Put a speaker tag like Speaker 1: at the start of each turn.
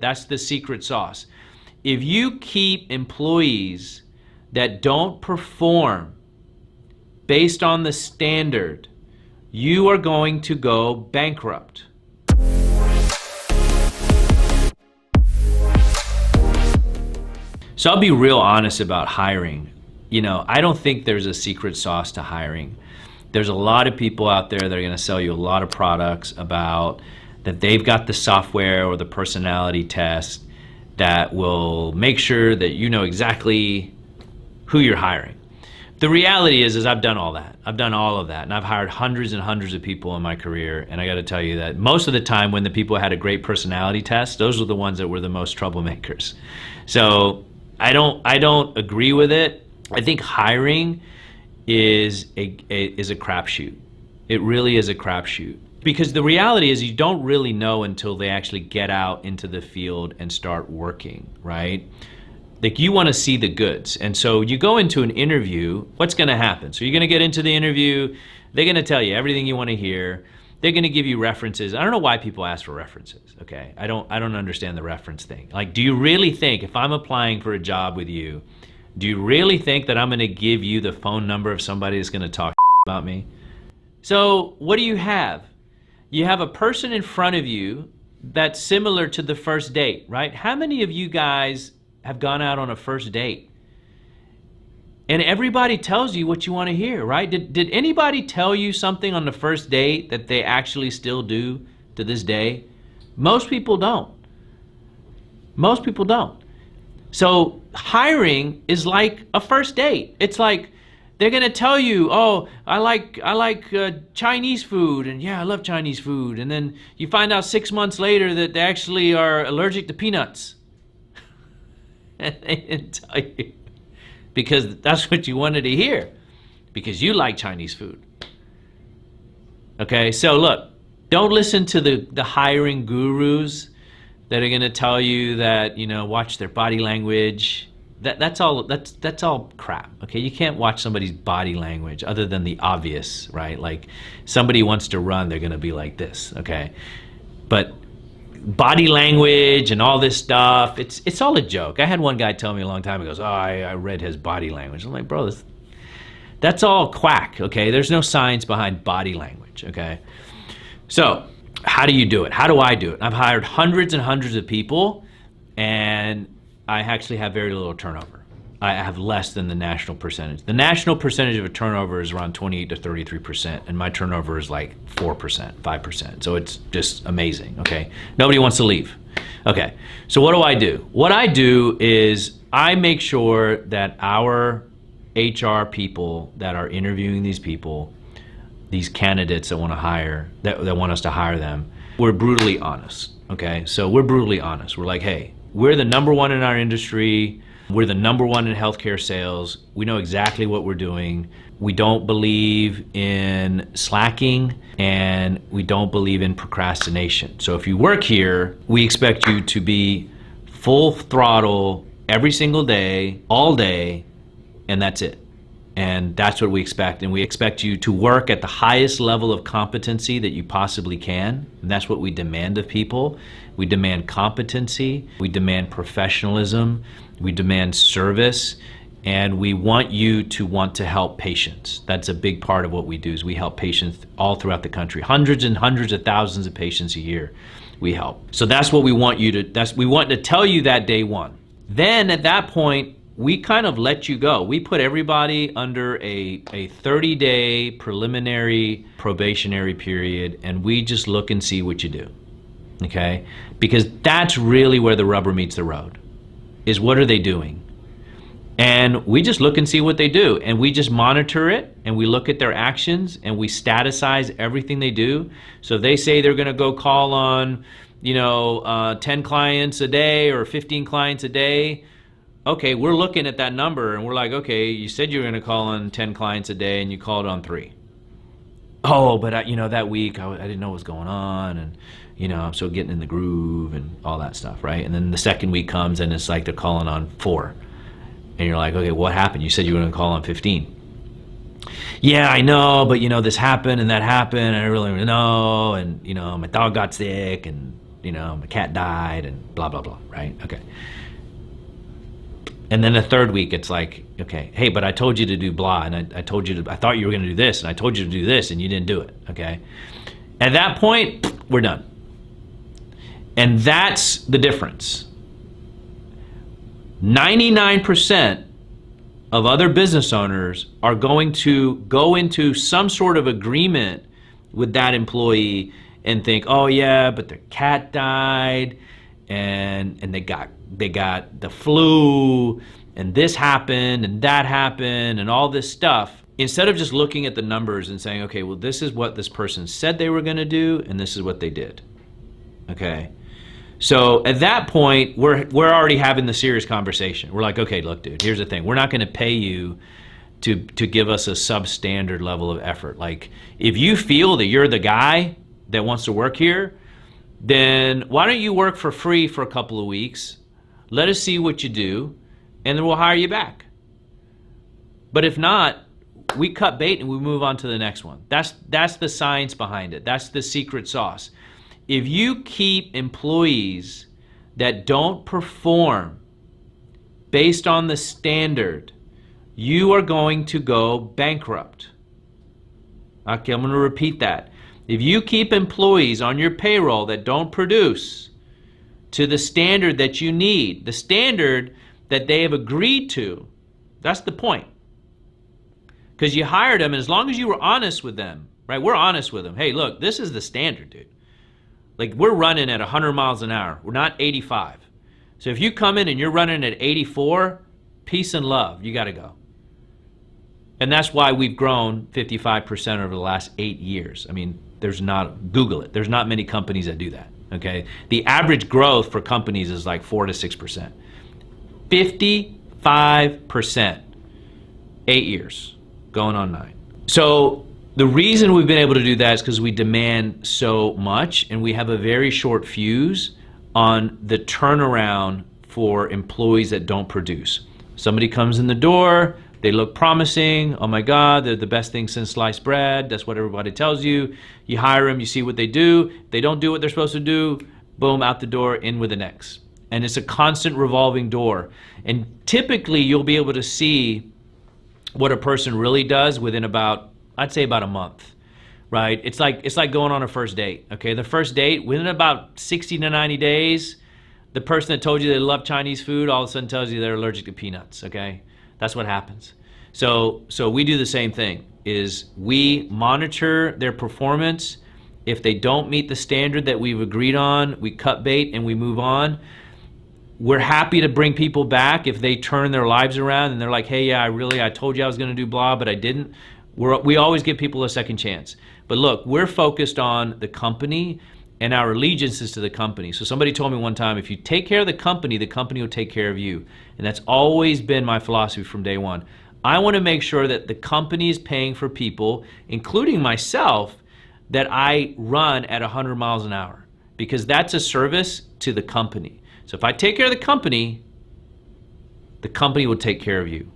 Speaker 1: That's the secret sauce. If you keep employees that don't perform based on the standard, you are going to go bankrupt. So I'll be real honest about hiring. I don't think there's a secret sauce to hiring. There's a lot of people out there that are going to sell you a lot of products about that they've got the software or the personality test that will make sure that you know exactly who you're hiring. The reality is I've done all that. I've done all of that, and I've hired hundreds and hundreds of people in my career, and I got to tell you that most of the time when the people had a great personality test, those were the ones that were the most troublemakers. So I don't agree with it. I think hiring is a crapshoot. It really is a crapshoot. Because the reality is you don't really know until they actually get out into the field and start working, right? Like, you want to see the goods. And so you go into an interview, what's going to happen? So you're going to get into the interview, they're going to tell you everything you want to hear. They're going to give you references. I don't know why people ask for references, okay? I don't understand the reference thing. Like, do you really think, if I'm applying for a job with you, do you really think that I'm going to give you the phone number of somebody that's going to talk about me? So what do you have? You have a person in front of you that's similar to the first date, right? How many of you guys have gone out on a first date? And everybody tells you what you want to hear, right? Did anybody tell you something on the first date that they actually still do to this day? Most people don't. Most people don't. So hiring is like a first date. It's like they're gonna tell you, oh, I like Chinese food, and yeah, I love Chinese food. And then you find out 6 months later that they actually are allergic to peanuts. And they didn't tell you because that's what you wanted to hear, because you like Chinese food. Okay, so look, don't listen to the hiring gurus that are gonna tell you that, watch their body language. That's all crap, okay? You can't watch somebody's body language other than the obvious, right? Like, somebody wants to run, they're gonna be like this, okay? But body language and all this stuff, it's all a joke. I had one guy tell me a long time ago, I read his body language. I'm like, bro, that's all quack, okay? There's no science behind body language, okay? So how do you do it? How do I do it? I've hired hundreds and hundreds of people, and I actually have very little turnover. I have less than the national percentage. The national percentage of a turnover is around 28 to 33%, and my turnover is like 4%, 5%. So it's just amazing, okay? Nobody wants to leave. Okay, so what do I do? What I do is I make sure that our HR people that are interviewing these people, these candidates that want to hire, that want us to hire them, we're brutally honest, okay? So we're brutally honest. We're like, hey, we're the number one in our industry. We're the number one in healthcare sales. We know exactly what we're doing. We don't believe in slacking, and we don't believe in procrastination. So if you work here, we expect you to be full throttle every single day, all day, and that's it. And that's what we expect. And we expect you to work at the highest level of competency that you possibly can. And that's what we demand of people. We demand competency. We demand professionalism. We demand service. And we want you to want to help patients. That's a big part of what we do, is we help patients all throughout the country. Hundreds and hundreds of thousands of patients a year we help. So that's what we want you to, we want to tell you that day one. Then at that point, we kind of let you go. We put everybody under a 30-day preliminary probationary period, and we just look and see what you do, okay? Because that's really where the rubber meets the road, is what are they doing? And we just look and see what they do, and we just monitor it, and we look at their actions, and we staticize everything they do. So if they say they're gonna go call on 10 clients a day or 15 clients a day, okay, we're looking at that number and we're like, okay, you said you were gonna call on 10 clients a day and you called on 3. Oh, but that week I didn't know what was going on, and I'm still getting in the groove and all that stuff, right? And then the second week comes and it's like they're calling on 4. And you're like, okay, what happened? You said you were gonna call on 15. Yeah, I know, but this happened and that happened and I really don't know, and my dog got sick, and my cat died and blah, blah, blah, right? Okay. And then the third week, it's like, okay, hey, but I told you to do blah, and I thought you were going to do this, and I told you to do this, and you didn't do it, okay? At that point, we're done. And that's the difference. 99% of other business owners are going to go into some sort of agreement with that employee and think, oh yeah, but their cat died, and they got the flu, and this happened and that happened and all this stuff, instead of just looking at the numbers and saying, okay, well, this is what this person said they were going to do, and this is what they did. Okay, so at that point, we're already having the serious conversation. We're like, okay, look, dude, here's the thing. We're not going to pay you to give us a substandard level of effort. Like, if you feel that you're the guy that wants to work here, then why don't you work for free for a couple of weeks? Let us see what you do, and then we'll hire you back. But if not, we cut bait and we move on to the next one. That's the science behind it. That's the secret sauce. If you keep employees that don't perform based on the standard, you are going to go bankrupt. Okay, I'm going to repeat that. If you keep employees on your payroll that don't produce to the standard that you need, the standard that they have agreed to, that's the point. Because you hired them, and as long as you were honest with them, right? We're honest with them. Hey, look, this is the standard, dude. Like, we're running at 100 miles an hour. We're not 85. So if you come in and you're running at 84, peace and love, you got to go. And that's why we've grown 55% over the last 8 years. I mean, Google it. There's not many companies that do that, okay? The average growth for companies is like 4 to 6%. 55%, 8 years, going on 9. So the reason we've been able to do that is because we demand so much, and we have a very short fuse on the turnaround for employees that don't produce. Somebody comes in the door, they look promising, oh my God, they're the best thing since sliced bread, that's what everybody tells you. You hire them, you see what they do. If they don't do what they're supposed to do, boom, out the door, in with the next. And it's a constant revolving door. And typically you'll be able to see what a person really does within about, I'd say about a month, right? It's like going on a first date, okay? The first date, within about 60 to 90 days, the person that told you they love Chinese food all of a sudden tells you they're allergic to peanuts, okay? That's what happens. So we do the same thing, is we monitor their performance. If they don't meet the standard that we've agreed on, we cut bait and we move on. We're happy to bring people back if they turn their lives around and they're like, hey, yeah, I told you I was going to do blah, but I didn't. We always give people a second chance. But look, we're focused on the company, and our allegiance is to the company. So somebody told me one time, if you take care of the company will take care of you. And that's always been my philosophy from day one. I want to make sure that the company is paying for people, including myself, that I run at 100 miles an hour, because that's a service to the company. So if I take care of the company will take care of you.